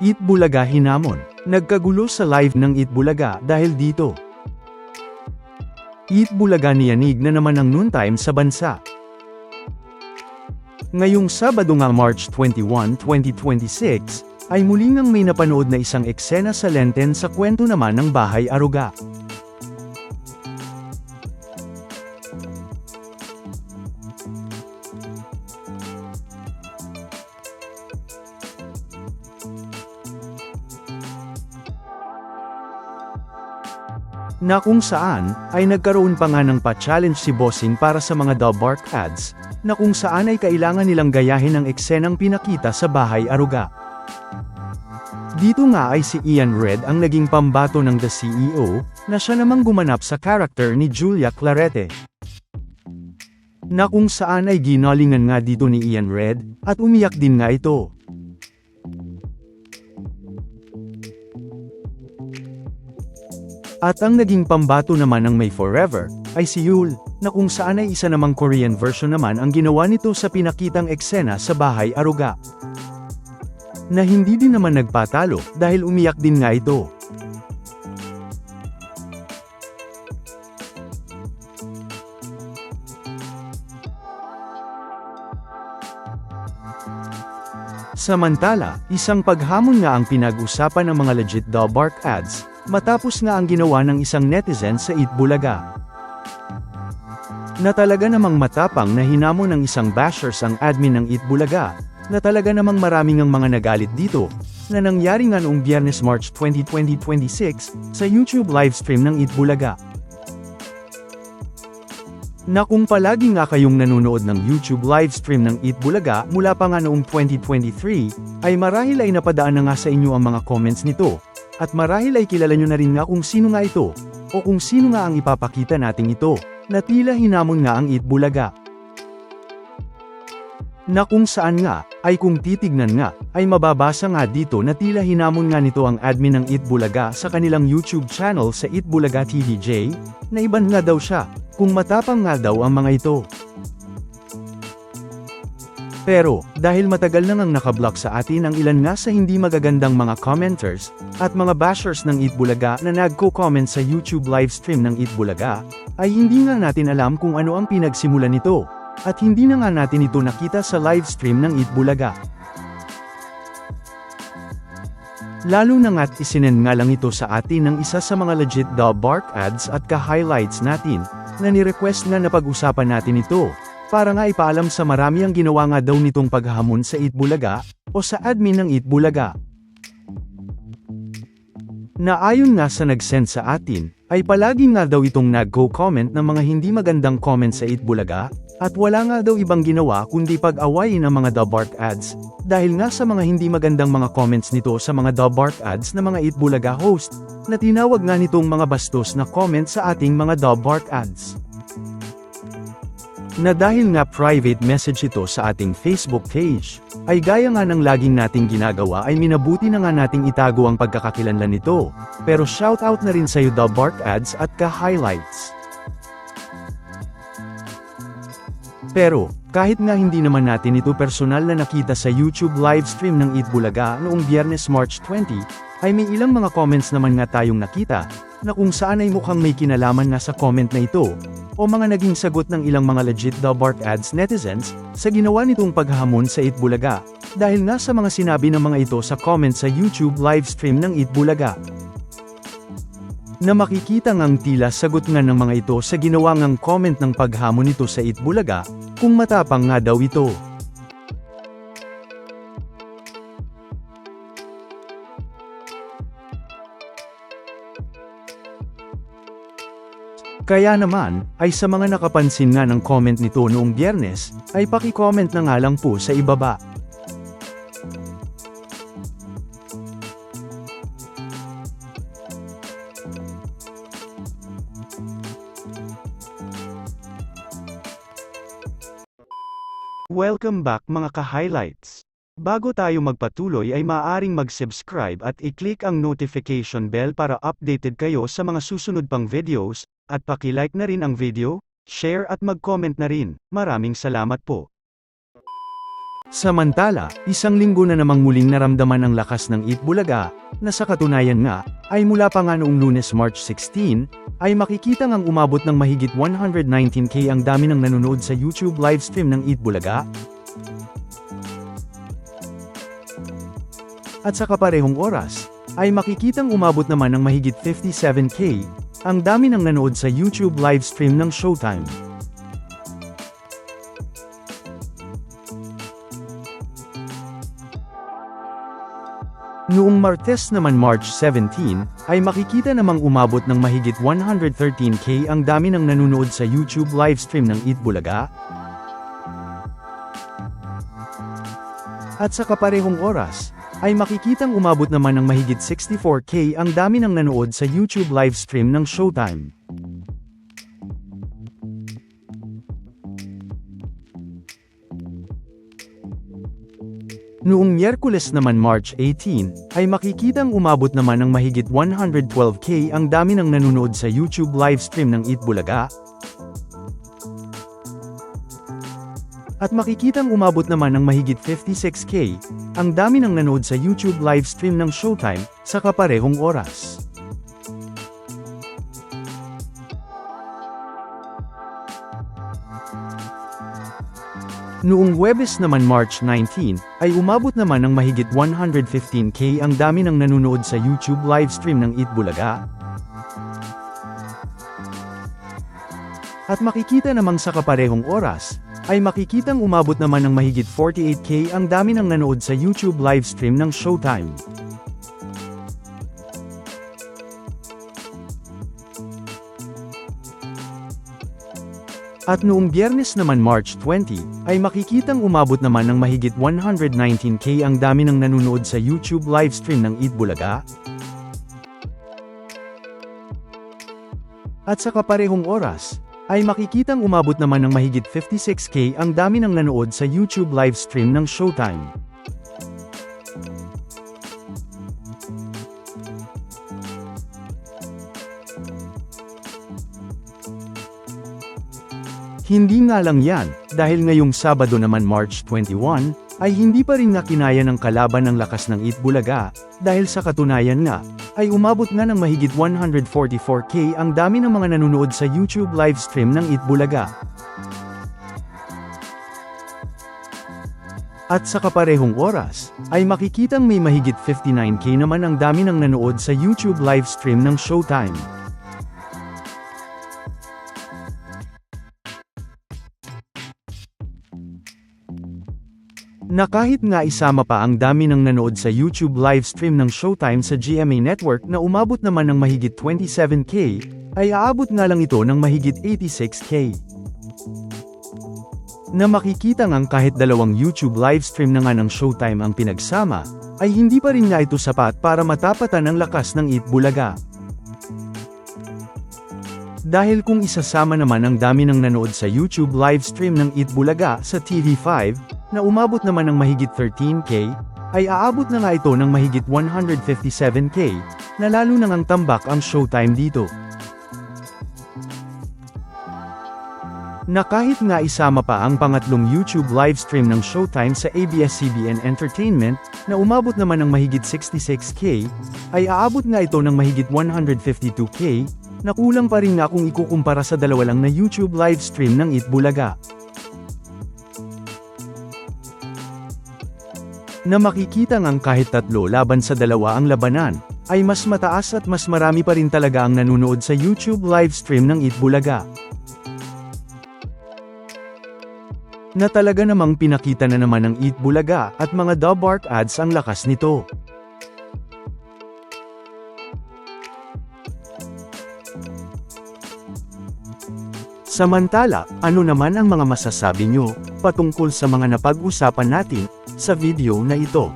Eat Bulaga hinamon. Nagkagulo sa live ng Eat Bulaga dahil dito. Eat Bulaga niyanig na naman ang noontime sa bansa. Ngayong Sabado nga March 21, 2026, ay muli ngang may napanood na isang eksena sa Lenten sa kwento naman ng Bahay Aruga. Na kung saan, ay nagkaroon pa nga ng pa-challenge si Bossing para sa mga Dalbark ads, na kung saan ay kailangan nilang gayahin ang eksenang pinakita sa Bahay Aruga. Dito nga ay si Ian Red ang naging pambato ng The CEO, na siya namang gumanap sa karakter ni Julia Clarete. Na kung saan ay ginalingan nga dito ni Ian Red, at umiyak din nga ito. At ang naging pambato naman ng May Forever, ay si Yul, na kung saan ay isa namang Korean version naman ang ginawa nito sa pinakitang eksena sa Bahay Aruga. Na hindi din naman nagpatalo, dahil umiyak din nga ito. Samantala, isang paghamon nga ang pinag-usapan ng mga legit Dalbark ads, matapos nga ang ginawa ng isang netizen sa Eat Bulaga. Na talaga namang matapang na hinamon ng isang bashers ang admin ng Eat Bulaga, na talaga namang maraming ang mga nagalit dito, na nangyari nga noong Biyernes March 20, 2026, sa YouTube livestream ng Eat Bulaga. Na kung palagi nga kayong nanonood ng YouTube livestream ng Eat Bulaga mula pa nga noong 2023, ay marahil ay napadaan na nga sa inyo ang mga comments nito, at marahil ay kilala nyo na rin nga kung sino nga ito, o kung sino nga ang ipapakita nating ito, na tila hinamon nga ang Eat Bulaga. Na kung saan nga, ay kung titignan nga, ay mababasa nga dito na tila hinamon nga nito ang admin ng Eat Bulaga sa kanilang YouTube channel sa Eat Bulaga TVJ, na iban nga daw siya, kung matapang nga daw ang mga ito. Pero, dahil matagal na ngang nakablock sa atin ang ilan nga sa hindi magagandang mga commenters, at mga bashers ng Eat Bulaga na nagko-comment sa YouTube livestream ng Eat Bulaga, ay hindi nga natin alam kung ano ang pinagsimulan nito, at hindi na nga natin ito nakita sa livestream ng Eat Bulaga. Lalo na nga't isinend nga lang ito sa atin ng isa sa mga legit Dalbark ads at ka-highlights natin, na ni-request nga na pag-usapan natin ito, para nga ipaalam sa marami ang ginawa nga daw nitong paghamon sa Eat Bulaga, o sa admin ng Eat Bulaga. Na ayon nga sa nag-send sa atin, ay palagi nga daw itong nagko-comment ng mga hindi magandang comment sa Eat Bulaga, at wala nga daw ibang ginawa kundi pag-awayin ang mga Dalbark ads, dahil nga sa mga hindi magandang mga comments nito sa mga Dalbark ads na mga Eat Bulaga host, na tinawag nga nitong mga bastos na comment sa ating mga Dalbark ads. Na dahil nga private message ito sa ating Facebook page, ay gaya nga ng laging nating ginagawa ay minabuti na nga nating itago ang pagkakakilanlan nito, pero shoutout na rin sa'yo Dalbark ads at ka-highlights. Pero, kahit nga hindi naman natin ito personal na nakita sa YouTube livestream ng Eat Bulaga noong Biyernes March 20, ay may ilang mga comments naman nga tayong nakita, na kung saan ay mukhang may kinalaman nga sa comment na ito, o mga naging sagot ng ilang mga legit Dalbark ads netizens, sa ginawa nitong paghamon sa Eat Bulaga, dahil nga sa mga sinabi ng mga ito sa comment sa YouTube livestream ng Eat Bulaga. Na makikita ngang tila sagot nga ng mga ito sa ginawa ngang comment ng paghamon nito sa Eat Bulaga, kung matapang nga daw ito. Kaya naman, ay sa mga nakapansin nga ng comment nito noong Biyernes, ay paki-comment na nga lang po sa ibaba. Welcome back mga ka-highlights. Bago tayo magpatuloy ay maaaring mag-subscribe at i-click ang notification bell para updated kayo sa mga susunod pang videos, at paki-like na rin ang video, share at mag-comment na rin. Maraming salamat po. Samantala, isang linggo na namang muling naramdaman ang lakas ng Eat Bulaga, na sa katunayan nga, ay mula pa nga noong Lunes March 16, ay makikita ngang umabot ng mahigit 119K ang dami ng nanonood sa YouTube livestream ng Eat Bulaga. At sa kaparehong oras, ay makikitang umabot naman ng mahigit 57K, ang dami ng nanood sa YouTube livestream ng Showtime. Noong Martes naman March 17, ay makikita namang umabot ng mahigit 113K ang dami ng nanonood sa YouTube livestream ng Eat Bulaga. At sa kaparehong oras, ay makikitang umabot naman ng mahigit 64K ang dami ng nanood sa YouTube livestream ng Showtime. Noong Miyerkules naman March 18, ay makikitang umabot naman ng mahigit 112K ang dami ng nanonood sa YouTube livestream ng Eat Bulaga. At makikitang umabot naman ng mahigit 56K, ang dami ng nanood sa YouTube livestream ng Showtime, sa kaparehong oras. Noong Huwebes naman March 19, ay umabot naman ng mahigit 115K ang dami ng nanonood sa YouTube livestream ng Eat Bulaga. At makikita namang sa kaparehong oras, ay makikitang umabot naman ng mahigit 48K ang dami ng nanood sa YouTube livestream ng Showtime. At noong Biyernes naman March 20, ay makikitang umabot naman ng mahigit 119K ang dami ng nanonood sa YouTube livestream ng Eat Bulaga. At sa kaparehong oras, ay makikitang umabot naman ng mahigit 56K ang dami ng nanood sa YouTube livestream ng Showtime. Hindi nga lang yan, dahil ngayong Sabado naman March 21, ay hindi pa rin nakinaya ng kalaban ang lakas ng Eat Bulaga, dahil sa katunayan nga, ay umabot na ng mahigit 144K ang dami ng mga nanonood sa YouTube livestream ng Eat Bulaga. At sa kaparehong oras, ay makikitang may mahigit 59K naman ang dami ng nanood sa YouTube livestream ng Showtime. Na kahit nga isama pa ang dami ng nanood sa YouTube livestream ng Showtime sa GMA Network na umabot naman ng mahigit 27K, ay aabot nga lang ito ng mahigit 86K. Na makikita ngang kahit dalawang YouTube livestream na nga ng Showtime ang pinagsama, ay hindi pa rin nga ito sapat para matapatan ang lakas ng Eat Bulaga. Dahil kung isasama naman ang dami ng nanood sa YouTube livestream ng Eat Bulaga sa TV5, na umabot naman ng mahigit 13K, ay aabot na nga ito ng mahigit 157K, na lalo nang ang tambak ang Showtime dito. Na kahit nga isama pa ang pangatlong YouTube livestream ng Showtime sa ABS-CBN Entertainment, na umabot naman ng mahigit 66K, ay aabot nga ito ng mahigit 152K, na kulang pa rin nga kung ikukumpara sa dalawa lang na YouTube livestream ng Eat Bulaga. Na makikita ngang kahit 3 laban sa 2 ang labanan, ay mas mataas at mas marami pa rin talaga ang nanonood sa YouTube livestream ng Eat Bulaga. Na talaga namang pinakita na naman ng Eat Bulaga at mga Dobark ads ang lakas nito. Samantala, ano naman ang mga masasabi nyo patungkol sa mga napag-usapan natin sa video na ito?